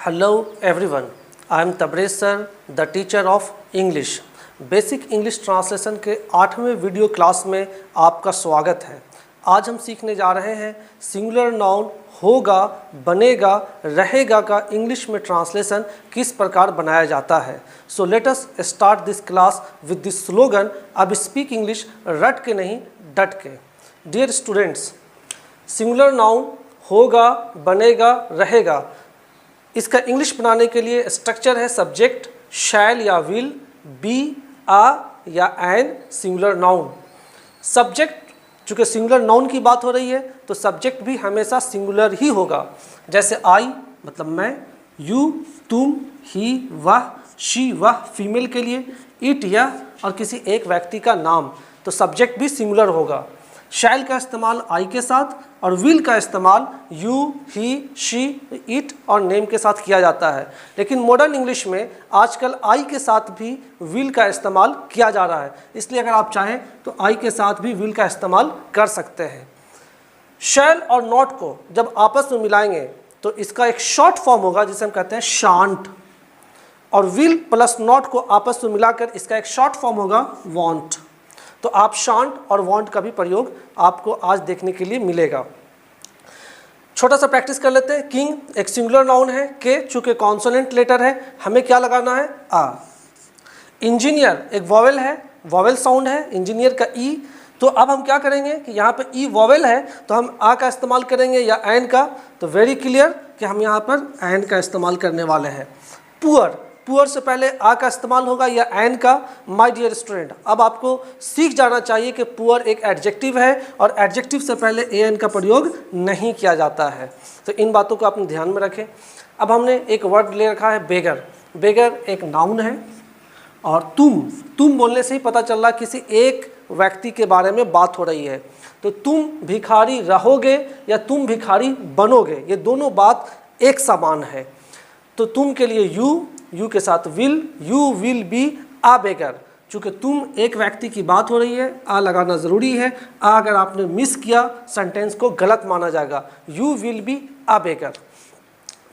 Hello everyone, I am Tabrez sir, the teacher of English. Basic English translation के 8वें video class में आपका स्वागत है। आज हम सीखने जा रहे हैं सिंगुलर नाउन होगा, बनेगा, रहेगा का इंग्लिश में ट्रांसलेशन किस प्रकार बनाया जाता है। So let us start this class with this slogan, अब स्पीक इंग्लिश रट के नहीं डट के। डियर स्टूडेंट्स, सिंगुलर नाउन होगा, बनेगा, रहेगा, इसका इंग्लिश बनाने के लिए स्ट्रक्चर है सब्जेक्ट, शैल या विल, बी, आ या एन, सिंगुलर नाउन। सब्जेक्ट, चूँकि सिंगुलर नाउन की बात हो रही है तो सब्जेक्ट भी हमेशा सिंगुलर ही होगा। जैसे आई मतलब मैं, यू तुम, ही वह, शी वह फीमेल के लिए, इट यह और किसी एक व्यक्ति का नाम, तो सब्जेक्ट भी सिंगुलर होगा। शैल का इस्तेमाल आई के साथ और विल का इस्तेमाल यू, ही, शी, इट और नेम के साथ किया जाता है। लेकिन मॉडर्न इंग्लिश में आजकल आई के साथ भी विल का इस्तेमाल किया जा रहा है, इसलिए अगर आप चाहें तो आई के साथ भी विल का इस्तेमाल कर सकते हैं। शैल और नॉट को जब आपस में मिलाएंगे तो इसका एक शॉर्ट फॉर्म होगा जिसे हम कहते हैं शांट, और विल प्लस नॉट को आपस में मिलाकर इसका एक शॉर्ट फॉर्म होगा वांट। तो आप शांट और वांट का भी प्रयोग आपको आज देखने के लिए मिलेगा। छोटा सा प्रैक्टिस कर लेते हैं। किंग एक सिंगुलर नाउन है, के चूंकि कॉन्सोनेंट लेटर है हमें क्या लगाना है, आ। इंजीनियर एक वॉवेल है, वॉवेल साउंड है, इंजीनियर का ई, तो अब हम क्या करेंगे कि यहाँ पर ई वॉवेल है तो हम आ का इस्तेमाल करेंगे या एन का, तो वेरी क्लियर कि हम यहाँ पर एन का इस्तेमाल करने वाले हैं। पुअर, पुअर से पहले आ का इस्तेमाल होगा या एन का। माय डियर स्टूडेंट, अब आपको सीख जाना चाहिए कि पुअर एक एडजेक्टिव है और एडजेक्टिव से पहले ए एन का प्रयोग नहीं किया जाता है, तो इन बातों को अपने ध्यान में रखें। अब हमने एक वर्ड ले रखा है बेगर। बेगर एक नाउन है और तुम बोलने से ही पता चल रहा है किसी एक व्यक्ति के बारे में बात हो रही है, तो तुम भिखारी रहोगे या तुम भिखारी बनोगे, ये दोनों बात एक समान है। तो तुम के लिए यू के साथ विल, यू विल बी आ बेगर। चूँकि तुम एक व्यक्ति की बात हो रही है, आ लगाना ज़रूरी है। आ अगर आपने मिस किया सेंटेंस को गलत माना जाएगा। यू विल बी आ बेगर।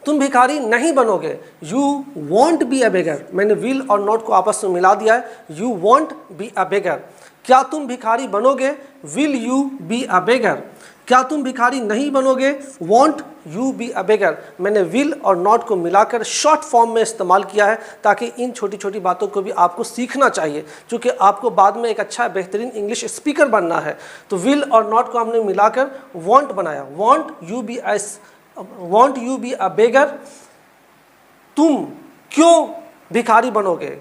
तुम भिखारी नहीं बनोगे, यू वॉन्ट बी अ बेगर। मैंने विल और नॉट को आपस में मिला दिया है, यू वॉन्ट बी अ बेगर। क्या तुम भिखारी बनोगे, विल यू बी अ बेगर। क्या तुम भिखारी नहीं बनोगे, वॉन्ट यू बी अ बेगर। मैंने विल और नॉट को मिलाकर शॉर्ट फॉर्म में इस्तेमाल किया है ताकि इन छोटी छोटी बातों को भी आपको सीखना चाहिए, क्योंकि आपको बाद में एक अच्छा बेहतरीन इंग्लिश स्पीकर बनना है। तो विल और नॉट को हमने मिलाकर वॉन्ट बनाया, won't you be a beggar. तुम क्यों भिखारी बनोगे,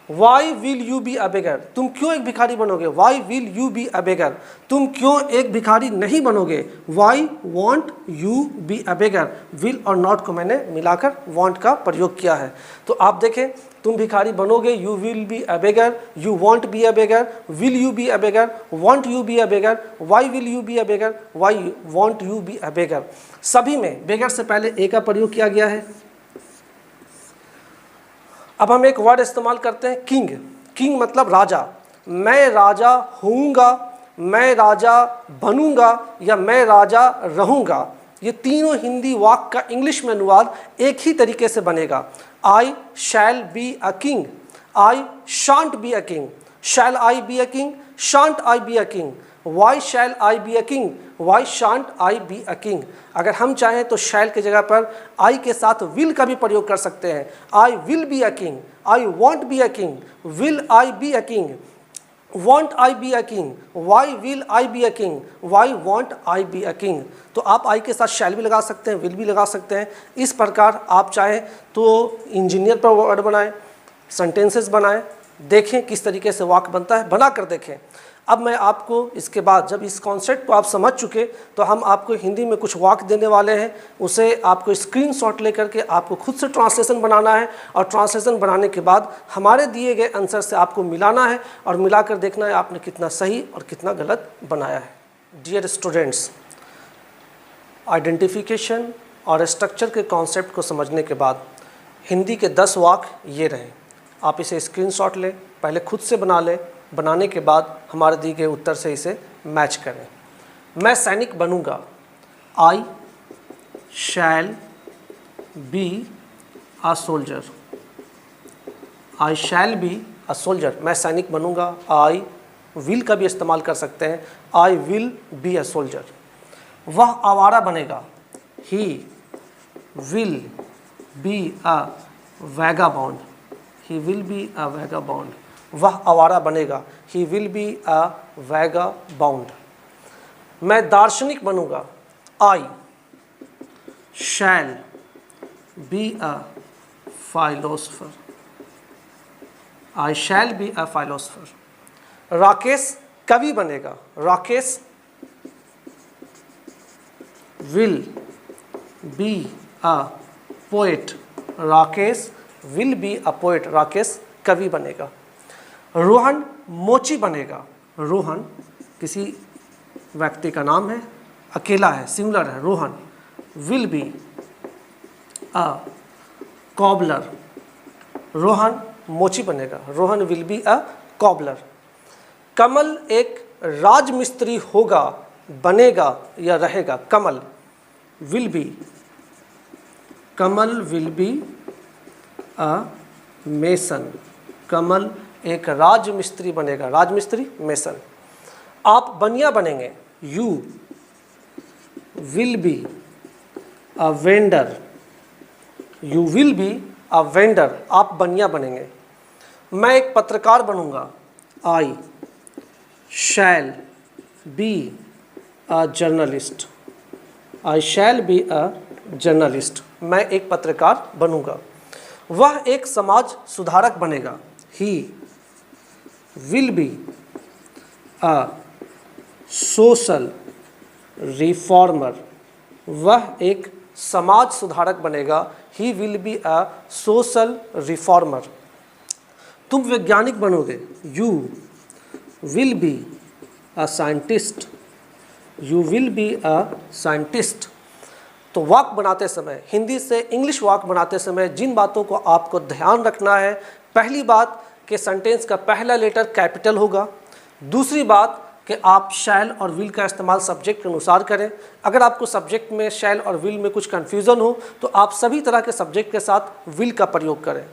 why will you be a beggar. तुम क्यों एक भिखारी बनोगे, why will you be a beggar. तुम क्यों एक भिखारी नहीं बनोगे, why won't you be a beggar. Will और नॉट को मैंने मिलाकर वॉन्ट का प्रयोग किया है। तो आप देखें, तुम भिखारी बनोगे, you will be a beggar, you won't be a beggar, will you be a beggar, won't you be a beggar, why will you be a beggar, why won't you be a beggar. सभी में बेगर से पहले ए का प्रयोग किया गया है। अब हम एक वर्ड इस्तेमाल करते हैं किंग। किंग मतलब राजा। मैं राजा होऊंगा, मैं राजा बनूंगा या मैं राजा रहूंगा, ये तीनों हिंदी वाक्य का इंग्लिश में अनुवाद एक ही तरीके से बनेगा। I shall be a king, I shan't be a king. Shall I be a king, shan't I be a king. Why shall I be a king, why shan't I be a king. अगर हम चाहें तो शैल की जगह पर आई के साथ will का भी प्रयोग कर सकते हैं। I will be a king, I won't be a king, will I be a king, won't I be a king, why will I be a king, why won't I be a king. तो आप आई के साथ शैल भी लगा सकते हैं, will भी लगा सकते हैं। इस प्रकार आप चाहें तो इंजीनियर पर वर्ड बनाएं, सेंटेंसेस बनाएं, देखें किस तरीके से वाक्य बनता है, बना कर देखें। अब मैं आपको इसके बाद जब इस कॉन्सेप्ट को आप समझ चुके तो हम आपको हिंदी में कुछ वाक्य देने वाले हैं, उसे आपको स्क्रीनशॉट लेकर के आपको खुद से ट्रांसलेशन बनाना है और ट्रांसलेशन बनाने के बाद हमारे दिए गए आंसर से आपको मिलाना है और मिलाकर देखना है आपने कितना सही और कितना गलत बनाया है। डियर स्टूडेंट्स, आइडेंटिफिकेशन और स्ट्रक्चर के कॉन्सेप्ट को समझने के बाद हिंदी के 10 वाक्य ये रहे। आप इसे स्क्रीनशॉट लें, पहले खुद से बना लें, बनाने के बाद हमारे दिए गए उत्तर से इसे मैच करें। मैं सैनिक बनूंगा, I shall be a soldier, I shall be a soldier, मैं सैनिक बनूंगा। आई विल का भी इस्तेमाल कर सकते हैं, I will be a soldier. वह आवारा बनेगा, he will be a vagabond, he will be a vagabond. वह आवारा बनेगा, he will be a vagabond. मैं दार्शनिक बनूंगा, I shall be a philosopher, I shall be a philosopher. Rakesh कवि बनेगा, Rakesh will be a poet, Rakesh will be a poet, Rakesh कवि बनेगा। रोहन मोची बनेगा, रोहन किसी व्यक्ति का नाम है, अकेला है, सिंगुलर है, Rohan will be a cobbler, Rohan मोची बनेगा, Rohan will be a cobbler. Kamal एक राजमिस्त्री होगा, बनेगा या रहेगा, Kamal will be, Kamal will be a mason, Kamal एक राजमिस्त्री बनेगा, राजमिस्त्री मेसन। आप बनिया बनेंगे, you will be a vendor, you will be a vendor, आप बनिया बनेंगे। मैं एक पत्रकार बनूंगा, I shall be a journalist, I shall be a journalist, मैं एक पत्रकार बनूंगा। वह एक समाज सुधारक बनेगा, he will be a social reformer, वह एक समाज सुधारक बनेगा, he will be a social reformer. तुम वैज्ञानिक बनोगे, you will be a scientist, you will be a scientist. तो वाक्य बनाते समय, हिंदी से इंग्लिश वाक्य बनाते समय जिन बातों को आपको ध्यान रखना है, पहली बात कि सेंटेंस का पहला लेटर कैपिटल होगा। दूसरी बात कि आप शैल और विल का इस्तेमाल सब्जेक्ट के अनुसार करें। अगर आपको सब्जेक्ट में शैल और विल में कुछ कन्फ्यूज़न हो तो आप सभी तरह के सब्जेक्ट के साथ विल का प्रयोग करें।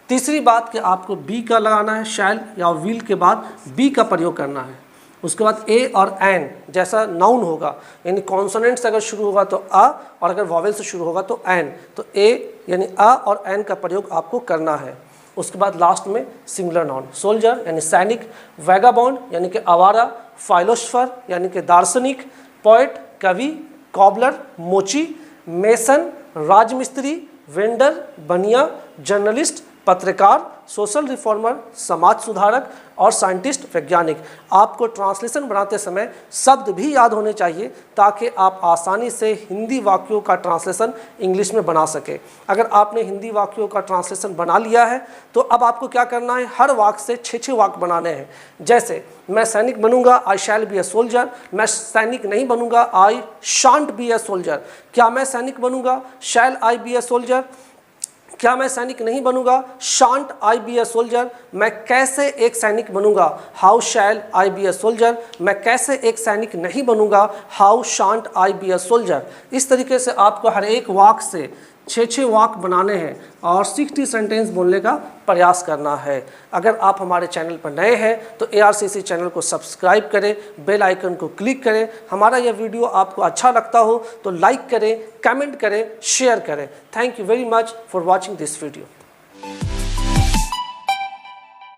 तीसरी बात कि आपको बी का लगाना है, शैल या विल के बाद बी का प्रयोग करना है। उसके बाद ए और एन जैसा नाउन होगा, यानी कॉन्सोनेंट से अगर शुरू होगा तो अ और अगर वॉवेल से शुरू होगा तो एन, तो ए यानी अ और एन का प्रयोग आपको करना है। उसके बाद लास्ट में सिंगुलर नाउन, सोल्जर यानी सैनिक, वैगाबॉन्ड यानी कि आवारा, फाइलोसफर यानी कि दार्शनिक, पोएट कवि, कॉबलर मोची, मेसन राजमिस्त्री, वेंडर बनिया, जर्नलिस्ट पत्रकार, सोशल रिफॉर्मर समाज सुधारक और साइंटिस्ट वैज्ञानिक। आपको ट्रांसलेशन बनाते समय शब्द भी याद होने चाहिए ताकि आप आसानी से हिंदी वाक्यों का ट्रांसलेशन इंग्लिश में बना सके। अगर आपने हिंदी वाक्यों का ट्रांसलेशन बना लिया है तो अब आपको क्या करना है, हर वाक्य से 6-6 वाक्य बनाने हैं। जैसे मैं सैनिक बनूंगा, I shall be a soldier. मैं सैनिक नहीं बनूंगा, आई शांट बी अ सोल्जर। क्या मैं सैनिक बनूंगा, शैल आई बी अ सोल्जर। क्या मैं सैनिक नहीं बनूंगा, shan't I be a soldier. मैं कैसे एक सैनिक बनूंगा, how shell I be a soldier. मैं कैसे एक सैनिक नहीं बनूंगा, how shan't I be a soldier. इस तरीके से आपको हर एक वाक्य से 6-6 वाक्य बनाने हैं और 60 सेंटेंस बोलने का प्रयास करना है। अगर आप हमारे चैनल पर नए हैं तो ARCC चैनल को सब्सक्राइब करें, बेल आइकन को क्लिक करें। हमारा यह वीडियो आपको अच्छा लगता हो तो लाइक करें, कमेंट करें, शेयर करें। Thank you very much for watching this video.